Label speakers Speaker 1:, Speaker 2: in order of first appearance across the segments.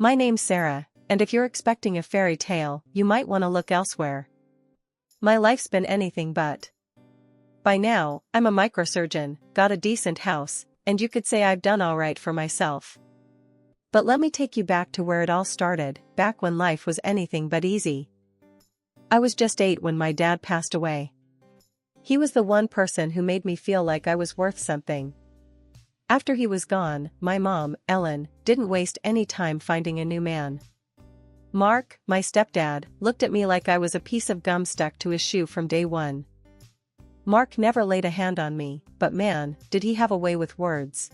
Speaker 1: My name's Sarah, and if you're expecting a fairy tale, you might want to look elsewhere. My life's been anything but. By now, I'm a microsurgeon, got a decent house, and you could say I've done alright for myself. But let me take you back to where it all started, back when life was anything but easy. I was just 8 when my dad passed away. He was the one person who made me feel like I was worth something. After he was gone, my mom, Ellen, didn't waste any time finding a new man. Mark, my stepdad, looked at me like I was a piece of gum stuck to his shoe from day one. Mark never laid a hand on me, but man, did he have a way with words.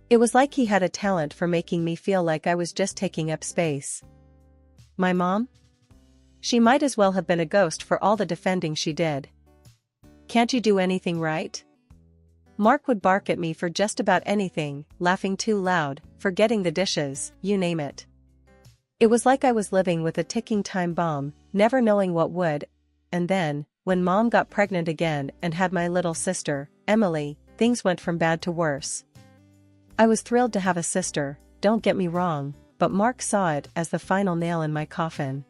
Speaker 1: It was like he had a talent for making me feel like I was just taking up space. My mom? She might as well have been a ghost for all the defending she did. Can't you do anything right? Mark would bark at me for just about anything, laughing too loud, forgetting the dishes, you name it. It was like I was living with a ticking time bomb, never knowing what would. And then, when Mom got pregnant again and had my little sister, Emily, things went from bad to worse. I was thrilled to have a sister, don't get me wrong, but Mark saw it as the final nail in my coffin.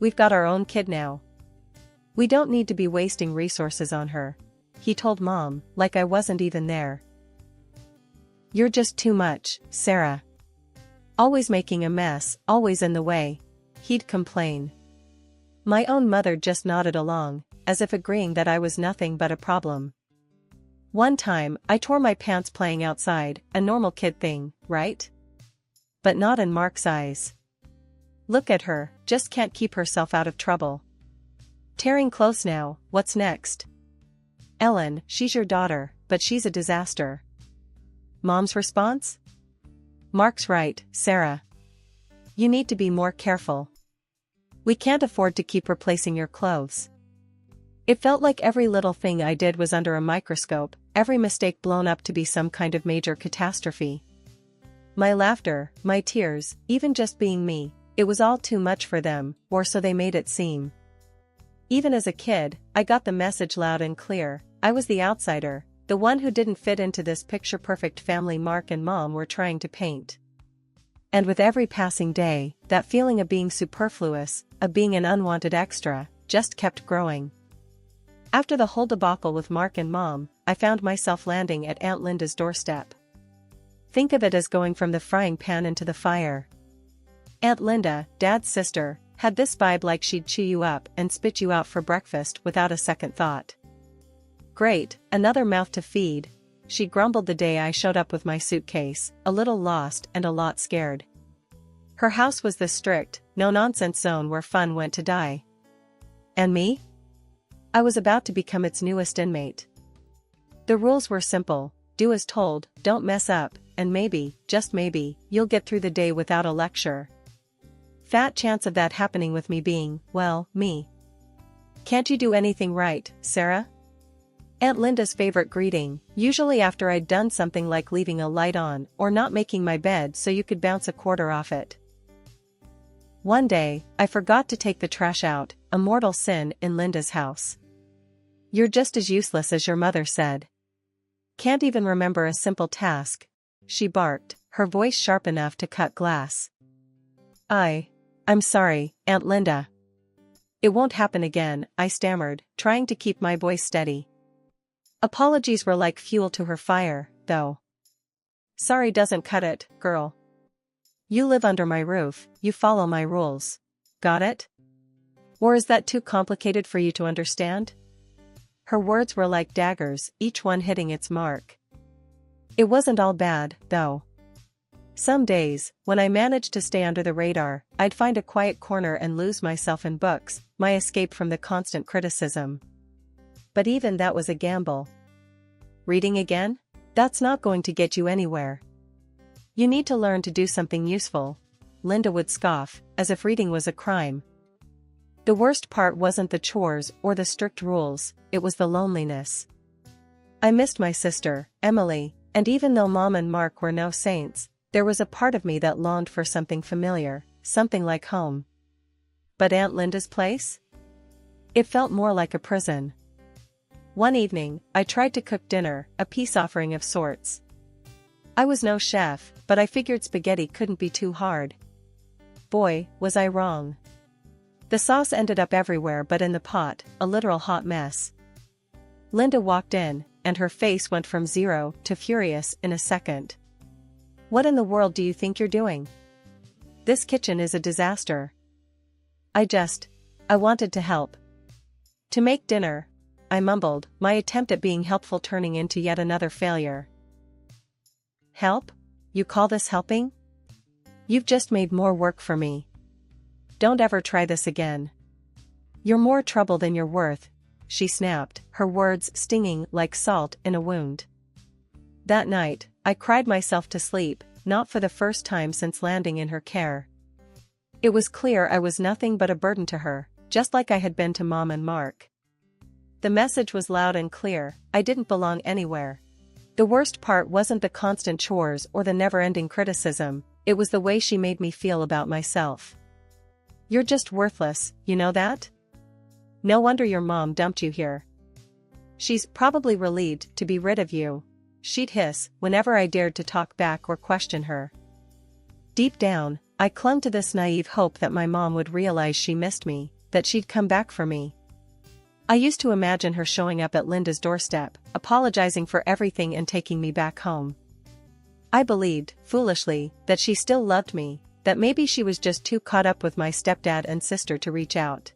Speaker 1: We've got our own kid now. We don't need to be wasting resources on her, he told Mom, like I wasn't even there. You're just too much, Sarah. Always making a mess, always in the way, he'd complain. My own mother just nodded along, as if agreeing that I was nothing but a problem. One time, I tore my pants playing outside, a normal kid thing, right? But not in Mark's eyes. Look at her, just can't keep herself out of trouble. Tearing clothes now, what's next? Ellen, she's your daughter, but she's a disaster. Mom's response? Mark's right, Sarah. You need to be more careful. We can't afford to keep replacing your clothes. It felt like every little thing I did was under a microscope, every mistake blown up to be some kind of major catastrophe. My laughter, my tears, even just being me, it was all too much for them, or so they made it seem. Even as a kid, I got the message loud and clear. I was the outsider, the one who didn't fit into this picture-perfect family Mark and Mom were trying to paint. And with every passing day, that feeling of being superfluous, of being an unwanted extra, just kept growing. After the whole debacle with Mark and Mom, I found myself landing at Aunt Linda's doorstep. Think of it as going from the frying pan into the fire. Aunt Linda, Dad's sister, had this vibe like she'd chew you up and spit you out for breakfast without a second thought. Great, another mouth to feed, she grumbled the day I showed up with my suitcase, a little lost and a lot scared. Her house was the strict, no-nonsense zone where fun went to die. And me? I was about to become its newest inmate. The rules were simple, do as told, don't mess up, and maybe, just maybe, you'll get through the day without a lecture. Fat chance of that happening with me being, well, me. Can't you do anything right, Sarah? Aunt Linda's favorite greeting, usually after I'd done something like leaving a light on or not making my bed so you could bounce a quarter off it. One day, I forgot to take the trash out, a mortal sin in Linda's house. You're just as useless as your mother said. Can't even remember a simple task, she barked, her voice sharp enough to cut glass. I'm sorry, Aunt Linda. It won't happen again, I stammered, trying to keep my voice steady. Apologies were like fuel to her fire, though. Sorry doesn't cut it, girl. You live under my roof, you follow my rules. Got it? Or is that too complicated for you to understand? Her words were like daggers, each one hitting its mark. It wasn't all bad, though. Some days, when I managed to stay under the radar, I'd find a quiet corner and lose myself in books, my escape from the constant criticism. But even that was a gamble. Reading again? That's not going to get you anywhere. You need to learn to do something useful, Linda would scoff, as if reading was a crime. The worst part wasn't the chores or the strict rules, it was the loneliness. I missed my sister, Emily, and even though Mom and Mark were no saints, there was a part of me that longed for something familiar, something like home. But Aunt Linda's place? It felt more like a prison. One evening, I tried to cook dinner, a peace offering of sorts. I was no chef, but I figured spaghetti couldn't be too hard. Boy, was I wrong. The sauce ended up everywhere but in the pot, a literal hot mess. Linda walked in, and her face went from 0 to furious in a second. "What in the world do you think you're doing? This kitchen is a disaster." I wanted to help. "To make dinner," I mumbled, my attempt at being helpful turning into yet another failure. "Help? You call this helping? You've just made more work for me. Don't ever try this again. You're more trouble than you're worth," she snapped, her words stinging like salt in a wound. That night, I cried myself to sleep, not for the first time since landing in her care. It was clear I was nothing but a burden to her, just like I had been to Mom and Mark. The message was loud and clear: I didn't belong anywhere. The worst part wasn't the constant chores or the never-ending criticism, it was the way she made me feel about myself. "You're just worthless, you know that? No wonder your mom dumped you here. She's probably relieved to be rid of you," she'd hiss whenever I dared to talk back or question her. Deep down, I clung to this naive hope that my mom would realize she missed me, that she'd come back for me. I used to imagine her showing up at Linda's doorstep, apologizing for everything and taking me back home. I believed, foolishly, that she still loved me, that maybe she was just too caught up with my stepdad and sister to reach out.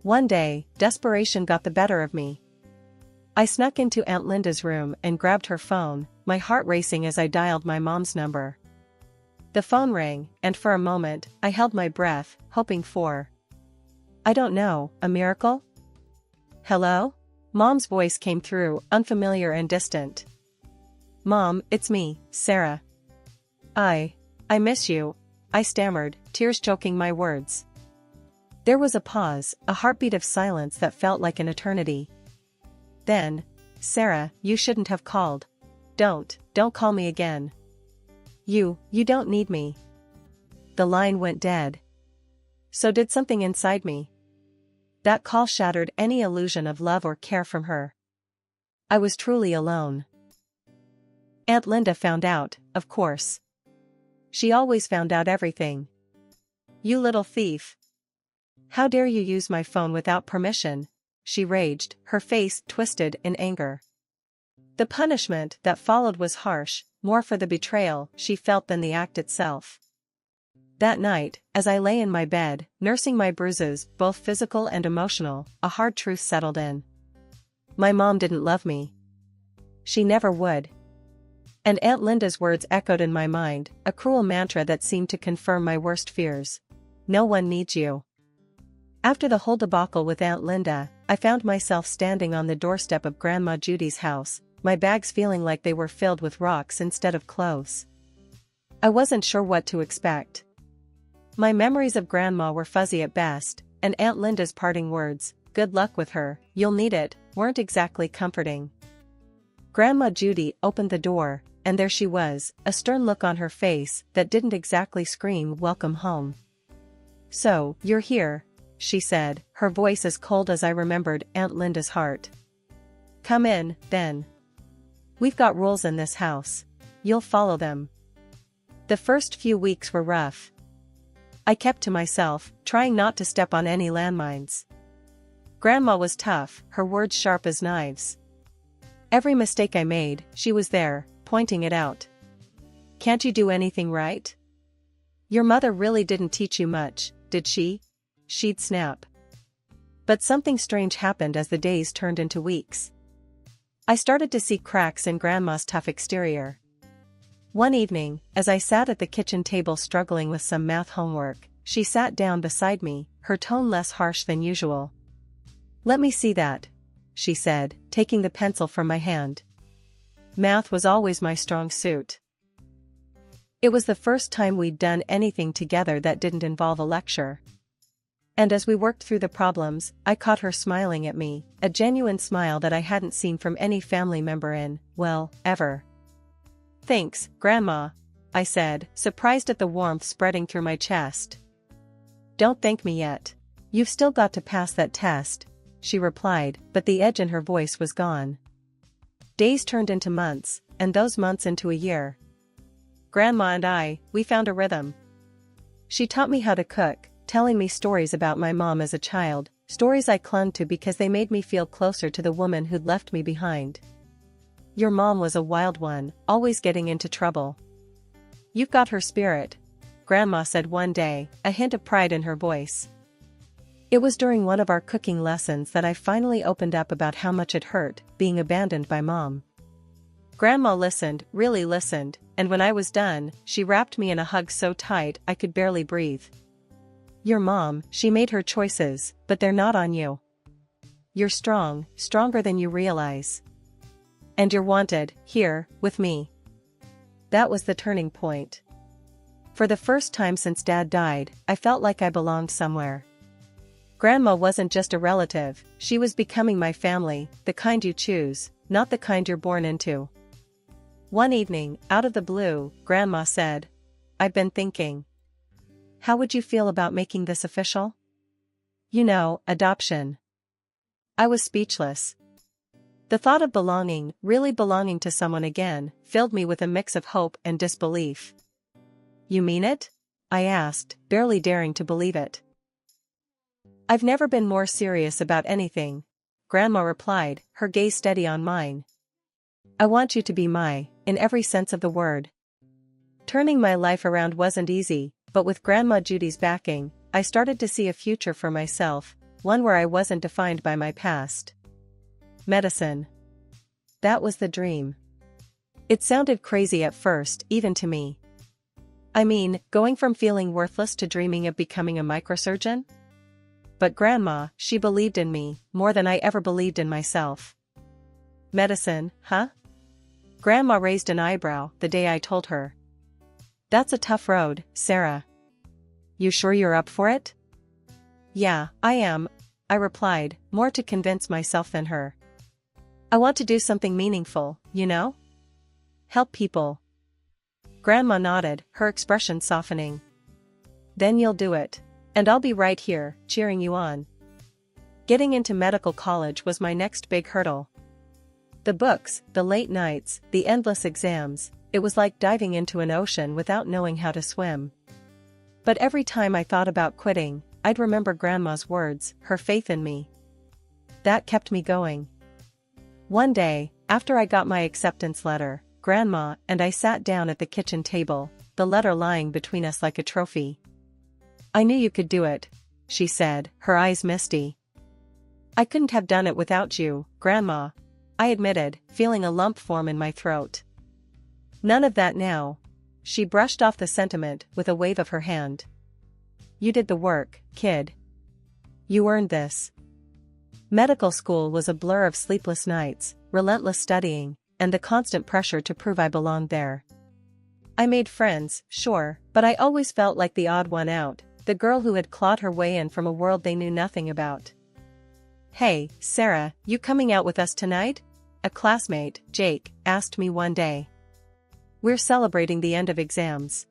Speaker 1: One day, desperation got the better of me. I snuck into Aunt Linda's room and grabbed her phone, my heart racing as I dialed my mom's number. The phone rang, and for a moment, I held my breath, hoping for, I don't know, a miracle? "Hello?" Mom's voice came through, unfamiliar and distant. "Mom, it's me, Sarah. I miss you," I stammered, tears choking my words. There was a pause, a heartbeat of silence that felt like an eternity. Then, "Sarah, you shouldn't have called. Don't call me again. You don't need me." The line went dead. So did something inside me. That call shattered any illusion of love or care from her. I was truly alone. Aunt Linda found out, of course. She always found out everything. "You little thief. How dare you use my phone without permission?" she raged, her face twisted in anger. The punishment that followed was harsh, more for the betrayal she felt than the act itself. That night, as I lay in my bed, nursing my bruises, both physical and emotional, a hard truth settled in. My mom didn't love me. She never would. And Aunt Linda's words echoed in my mind, a cruel mantra that seemed to confirm my worst fears. No one needs you. After the whole debacle with Aunt Linda, I found myself standing on the doorstep of Grandma Judy's house, my bags feeling like they were filled with rocks instead of clothes. I wasn't sure what to expect. My memories of Grandma were fuzzy at best, and Aunt Linda's parting words, "Good luck with her, you'll need it," weren't exactly comforting. Grandma Judy opened the door, and there she was, a stern look on her face that didn't exactly scream "Welcome home." "So, you're here," she said, her voice as cold as I remembered Aunt Linda's heart. "Come in, then. We've got rules in this house. You'll follow them." The first few weeks were rough. I kept to myself, trying not to step on any landmines. Grandma was tough, her words sharp as knives. Every mistake I made, she was there, pointing it out. "Can't you do anything right? Your mother really didn't teach you much, did she?" she'd snap. But something strange happened as the days turned into weeks. I started to see cracks in Grandma's tough exterior. One evening, as I sat at the kitchen table struggling with some math homework, she sat down beside me, her tone less harsh than usual. "Let me see that," she said, taking the pencil from my hand. Math was always my strong suit. It was the first time we'd done anything together that didn't involve a lecture. And as we worked through the problems, I caught her smiling at me, a genuine smile that I hadn't seen from any family member in, well, ever. "Thanks, Grandma," I said, surprised at the warmth spreading through my chest. "Don't thank me yet. You've still got to pass that test," she replied, but the edge in her voice was gone. Days turned into months, and those months into a year. Grandma and we found a rhythm. She taught me how to cook, telling me stories about my mom as a child, stories I clung to because they made me feel closer to the woman who'd left me behind. Your mom was a wild one, always getting into trouble. You've got her spirit, Grandma said one day, a hint of pride in her voice. It was during one of our cooking lessons that I finally opened up about how much it hurt, being abandoned by Mom. Grandma listened, really listened, and when I was done, she wrapped me in a hug so tight I could barely breathe. Your mom, she made her choices, but they're not on you. You're strong, stronger than you realize. And you're wanted, here, with me. That was the turning point. For the first time since Dad died, I felt like I belonged somewhere. Grandma wasn't just a relative, she was becoming my family, the kind you choose, not the kind you're born into. One evening, out of the blue, Grandma said, "I've been thinking. How would you feel about making this official? You know, adoption." I was speechless. The thought of belonging, really belonging to someone again, filled me with a mix of hope and disbelief. You mean it? I asked, barely daring to believe it. I've never been more serious about anything, Grandma replied, her gaze steady on mine. I want you to be in every sense of the word. Turning my life around wasn't easy, but with Grandma Judy's backing, I started to see a future for myself, one where I wasn't defined by my past. Medicine. That was the dream. It sounded crazy at first, even to me. I mean, going from feeling worthless to dreaming of becoming a microsurgeon? But Grandma, she believed in me, more than I ever believed in myself. Medicine, huh? Grandma raised an eyebrow the day I told her. That's a tough road, Sarah. You sure you're up for it? Yeah, I am, I replied, more to convince myself than her. I want to do something meaningful, you know? Help people. Grandma nodded, her expression softening. Then you'll do it. And I'll be right here, cheering you on. Getting into medical college was my next big hurdle. The books, the late nights, the endless exams, it was like diving into an ocean without knowing how to swim. But every time I thought about quitting, I'd remember Grandma's words, her faith in me. That kept me going. One day, after I got my acceptance letter, Grandma and I sat down at the kitchen table, the letter lying between us like a trophy. I knew you could do it, she said, her eyes misty. I couldn't have done it without you, Grandma, I admitted, feeling a lump form in my throat. None of that now. She brushed off the sentiment with a wave of her hand. You did the work, kid. You earned this. Medical school was a blur of sleepless nights, relentless studying, and the constant pressure to prove I belonged there. I made friends, sure, but I always felt like the odd one out, the girl who had clawed her way in from a world they knew nothing about. Hey, Sarah, you coming out with us tonight? A classmate, Jake, asked me one day. We're celebrating the end of exams.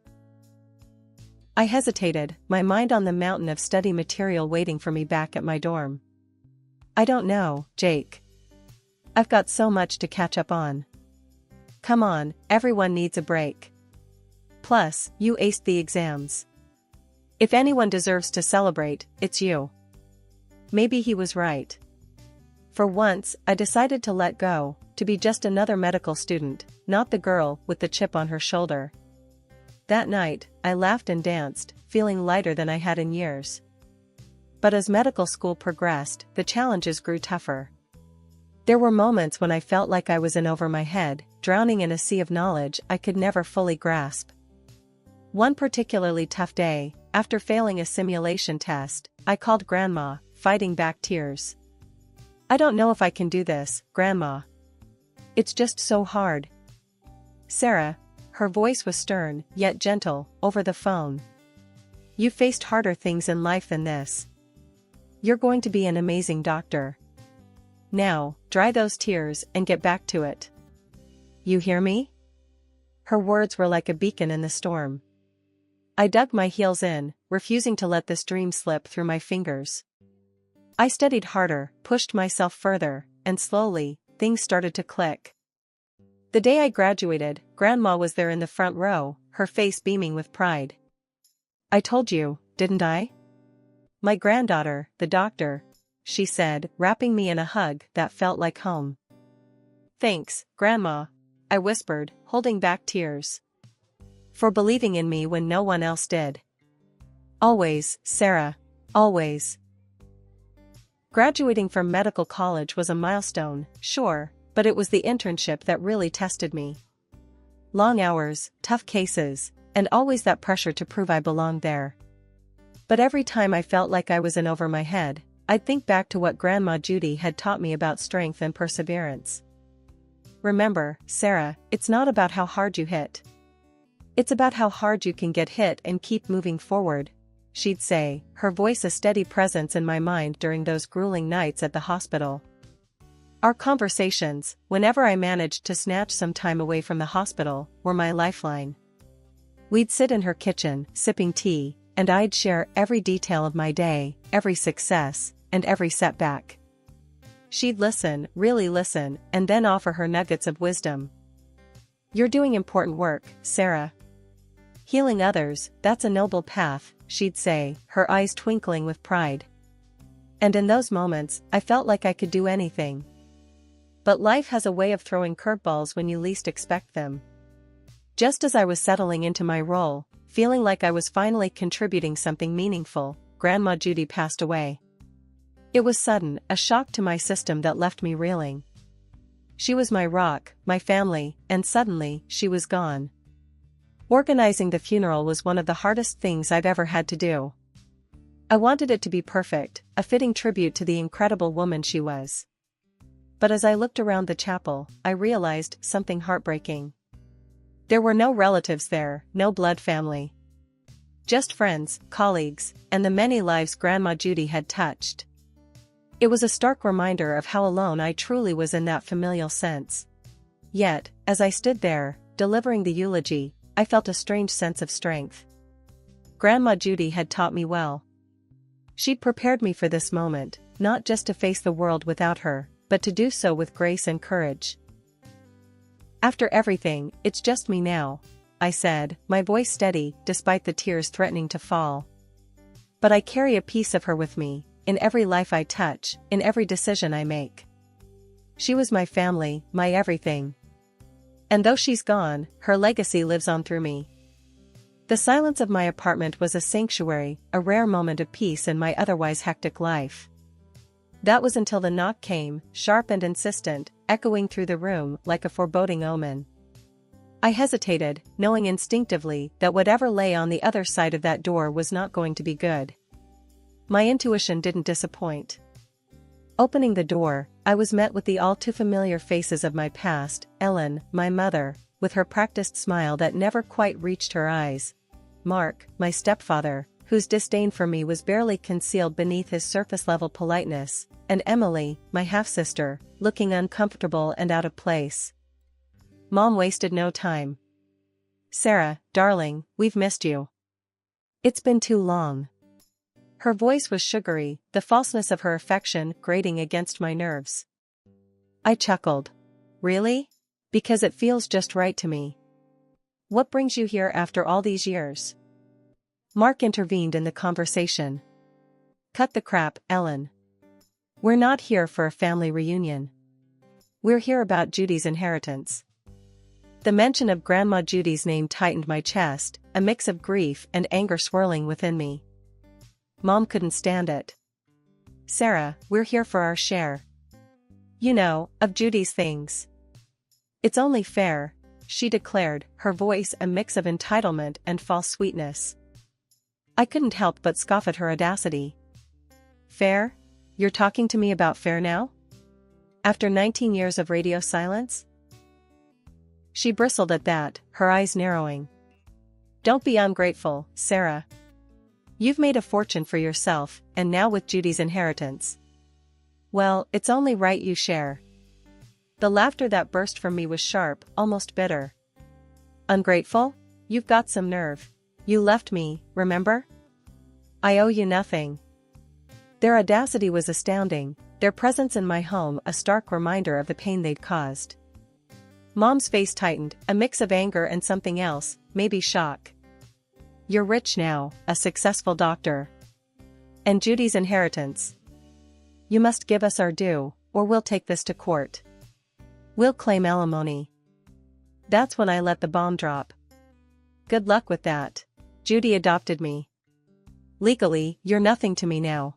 Speaker 1: I hesitated, my mind on the mountain of study material waiting for me back at my dorm. I don't know, Jake. I've got so much to catch up on. Come on, everyone needs a break. Plus, you aced the exams. If anyone deserves to celebrate, it's you. Maybe he was right. For once, I decided to let go, to be just another medical student, not the girl with the chip on her shoulder. That night, I laughed and danced, feeling lighter than I had in years. But as medical school progressed, the challenges grew tougher. There were moments when I felt like I was in over my head, drowning in a sea of knowledge I could never fully grasp. One particularly tough day, after failing a simulation test, I called Grandma, fighting back tears. I don't know if I can do this, Grandma. It's just so hard. Sarah, her voice was stern, yet gentle, over the phone. You faced harder things in life than this. You're going to be an amazing doctor. Now, dry those tears and get back to it. You hear me? Her words were like a beacon in the storm. I dug my heels in, refusing to let this dream slip through my fingers. I studied harder, pushed myself further, and slowly, things started to click. The day I graduated, Grandma was there in the front row, her face beaming with pride. "I told you, didn't I? My granddaughter, the doctor," she said, wrapping me in a hug that felt like home. "Thanks, Grandma," I whispered, holding back tears. "For believing in me when no one else did. Always, Sarah. Always." Graduating from medical college was a milestone, sure, but it was the internship that really tested me. Long hours, tough cases, and always that pressure to prove I belonged there. But every time I felt like I was in over my head, I'd think back to what Grandma Judy had taught me about strength and perseverance. "Remember, Sarah, it's not about how hard you hit. It's about how hard you can get hit and keep moving forward," she'd say, her voice a steady presence in my mind during those grueling nights at the hospital. Our conversations, whenever I managed to snatch some time away from the hospital, were my lifeline. We'd sit in her kitchen, sipping tea, and I'd share every detail of my day, every success, and every setback. She'd listen, really listen, and then offer her nuggets of wisdom. "You're doing important work, Sarah. Healing others, that's a noble path," she'd say, her eyes twinkling with pride. And in those moments, I felt like I could do anything. But life has a way of throwing curveballs when you least expect them. Just as I was settling into my role, feeling like I was finally contributing something meaningful, Grandma Judy passed away. It was sudden, a shock to my system that left me reeling. She was my rock, my family, and suddenly, she was gone. Organizing the funeral was one of the hardest things I've ever had to do. I wanted it to be perfect, a fitting tribute to the incredible woman she was. But as I looked around the chapel, I realized something heartbreaking. There were no relatives there, no blood family. Just friends, colleagues, and the many lives Grandma Judy had touched. It was a stark reminder of how alone I truly was in that familial sense. Yet, as I stood there, delivering the eulogy, I felt a strange sense of strength. Grandma Judy had taught me well. She'd prepared me for this moment, not just to face the world without her, but to do so with grace and courage. "After everything, it's just me now," I said, my voice steady, despite the tears threatening to fall. "But I carry a piece of her with me, in every life I touch, in every decision I make. She was my family, my everything. And though she's gone, her legacy lives on through me." The silence of my apartment was a sanctuary, a rare moment of peace in my otherwise hectic life. That was until the knock came, sharp and insistent, echoing through the room like a foreboding omen. I hesitated, knowing instinctively that whatever lay on the other side of that door was not going to be good. My intuition didn't disappoint. Opening the door, I was met with the all-too-familiar faces of my past, Ellen, my mother, with her practiced smile that never quite reached her eyes, Mark, my stepfather, whose disdain for me was barely concealed beneath his surface-level politeness, and Emily, my half-sister, looking uncomfortable and out of place. Mom wasted no time. "Sarah, darling, we've missed you. It's been too long." Her voice was sugary, the falseness of her affection grating against my nerves. I chuckled. "Really? Because it feels just right to me." "What brings you here after all these years?" Mark intervened in the conversation. "Cut the crap, Ellen. We're not here for a family reunion. We're here about Judy's inheritance." The mention of Grandma Judy's name tightened my chest, a mix of grief and anger swirling within me. Mom couldn't stand it. "Sarah, we're here for our share. You know, of Judy's things. It's only fair," she declared, her voice a mix of entitlement and false sweetness. I couldn't help but scoff at her audacity. "Fair? You're talking to me about fair now? After 19 years of radio silence?" She bristled at that, her eyes narrowing. "Don't be ungrateful, Sarah. You've made a fortune for yourself, and now with Judy's inheritance. Well, it's only right you share." The laughter that burst from me was sharp, almost bitter. "Ungrateful? You've got some nerve. You left me, remember? I owe you nothing." Their audacity was astounding, their presence in my home a stark reminder of the pain they'd caused. Mom's face tightened, a mix of anger and something else, maybe shock. You're rich now, a successful doctor. And Judy's inheritance. You must give us our due, or we'll take this to court. We'll claim alimony. That's when I let the bomb drop. Good luck with that. Judy adopted me. Legally, you're nothing to me now.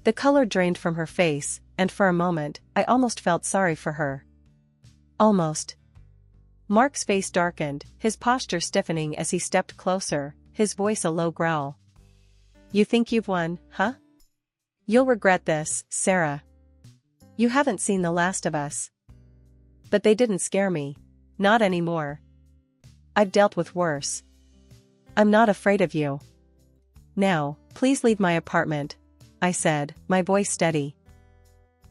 Speaker 1: The color drained from her face, and for a moment, I almost felt sorry for her. Almost. Mark's face darkened, his posture stiffening as he stepped closer, his voice a low growl. You think you've won, huh? You'll regret this, Sarah. You haven't seen the last of us. But they didn't scare me. Not anymore. I've dealt with worse. I'm not afraid of you. Now, please leave my apartment, I said, my voice steady.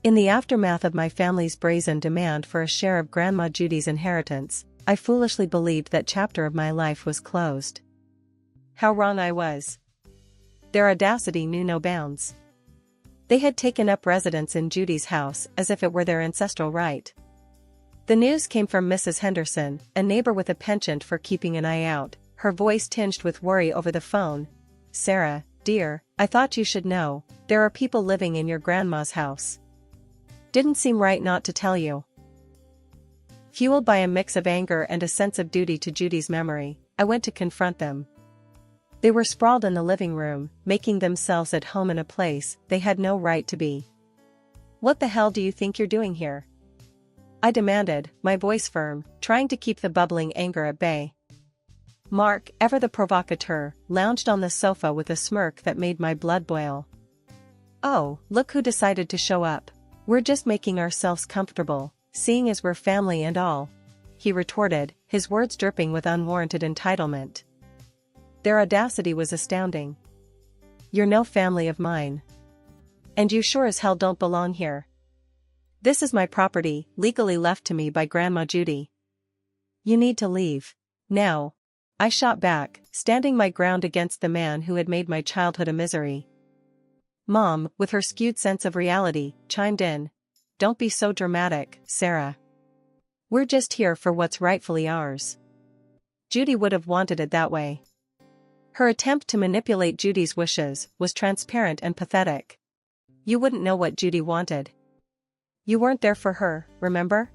Speaker 1: In the aftermath of my family's brazen demand for a share of Grandma Judy's inheritance, I foolishly believed that chapter of my life was closed. How wrong I was. Their audacity knew no bounds. They had taken up residence in Judy's house as if it were their ancestral right. The news came from Mrs. Henderson, a neighbor with a penchant for keeping an eye out, her voice tinged with worry over the phone. Sarah, dear, I thought you should know, there are people living in your grandma's house. Didn't seem right not to tell you. Fueled by a mix of anger and a sense of duty to Judy's memory, I went to confront them. They were sprawled in the living room, making themselves at home in a place they had no right to be. What the hell do you think you're doing here? I demanded, my voice firm, trying to keep the bubbling anger at bay. Mark, ever the provocateur, lounged on the sofa with a smirk that made my blood boil. Oh, look who decided to show up. We're just making ourselves comfortable, seeing as we're family and all, he retorted, his words dripping with unwarranted entitlement. Their audacity was astounding. You're no family of mine. And you sure as hell don't belong here. This is my property, legally left to me by Grandma Judy. You need to leave. Now. I shot back, standing my ground against the man who had made my childhood a misery. Mom, with her skewed sense of reality, chimed in. Don't be so dramatic, Sarah. We're just here for what's rightfully ours. Judy would have wanted it that way. Her attempt to manipulate Judy's wishes was transparent and pathetic. You wouldn't know what Judy wanted. You weren't there for her, remember?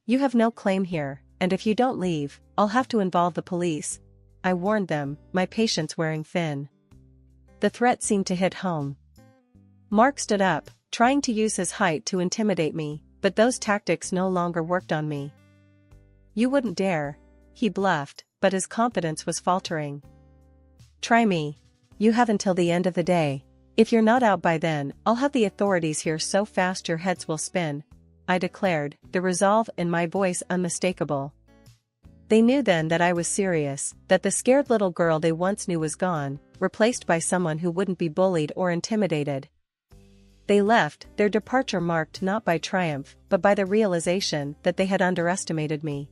Speaker 1: You have no claim here, and if you don't leave, I'll have to involve the police. I warned them, my patience wearing thin. The threat seemed to hit home. Mark stood up, trying to use his height to intimidate me, but those tactics no longer worked on me. You wouldn't dare, he bluffed, but his confidence was faltering. Try me. You have until the end of the day. If you're not out by then, I'll have the authorities here so fast your heads will spin, I declared, the resolve in my voice unmistakable. They knew then that I was serious, that the scared little girl they once knew was gone, replaced by someone who wouldn't be bullied or intimidated. They left, their departure marked not by triumph, but by the realization that they had underestimated me.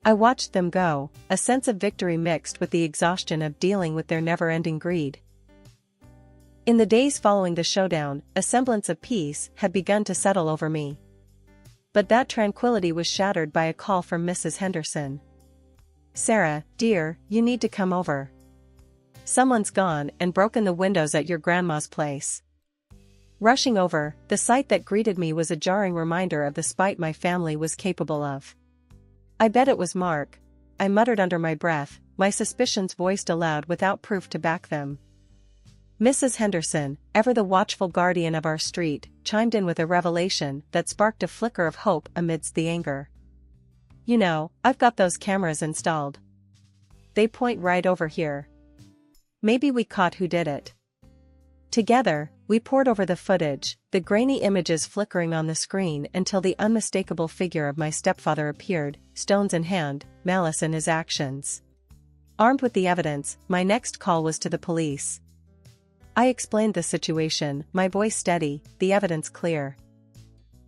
Speaker 1: I watched them go, a sense of victory mixed with the exhaustion of dealing with their never-ending greed. In the days following the showdown, a semblance of peace had begun to settle over me. But that tranquility was shattered by a call from Mrs. Henderson. Sarah, dear, you need to come over. Someone's gone and broken the windows at your grandma's place. Rushing over, the sight that greeted me was a jarring reminder of the spite my family was capable of. I bet it was Mark, I muttered under my breath, my suspicions voiced aloud without proof to back them. Mrs. Henderson, ever the watchful guardian of our street, chimed in with a revelation that sparked a flicker of hope amidst the anger. You know, I've got those cameras installed. They point right over here. Maybe we caught who did it. Together, we pored over the footage, the grainy images flickering on the screen until the unmistakable figure of my stepfather appeared, stones in hand, malice in his actions. Armed with the evidence, my next call was to the police. I explained the situation, my voice steady, the evidence clear.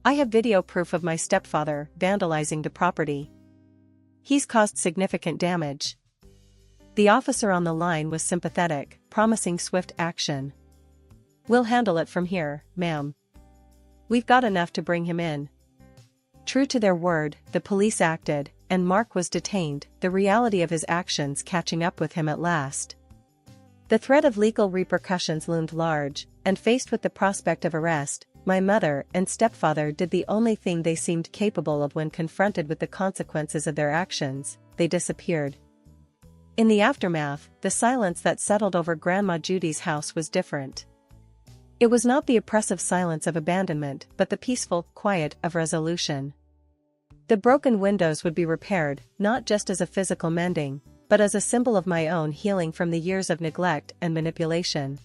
Speaker 1: I have video proof of my stepfather vandalizing the property. He's caused significant damage. The officer on the line was sympathetic, promising swift action. We'll handle it from here, ma'am. We've got enough to bring him in. True to their word, the police acted, and Mark was detained, the reality of his actions catching up with him at last. The threat of legal repercussions loomed large, and faced with the prospect of arrest, my mother and stepfather did the only thing they seemed capable of when confronted with the consequences of their actions: they disappeared. In the aftermath, the silence that settled over Grandma Judy's house was different. It was not the oppressive silence of abandonment, but the peaceful quiet of resolution. The broken windows would be repaired, not just as a physical mending, but as a symbol of my own healing from the years of neglect and manipulation.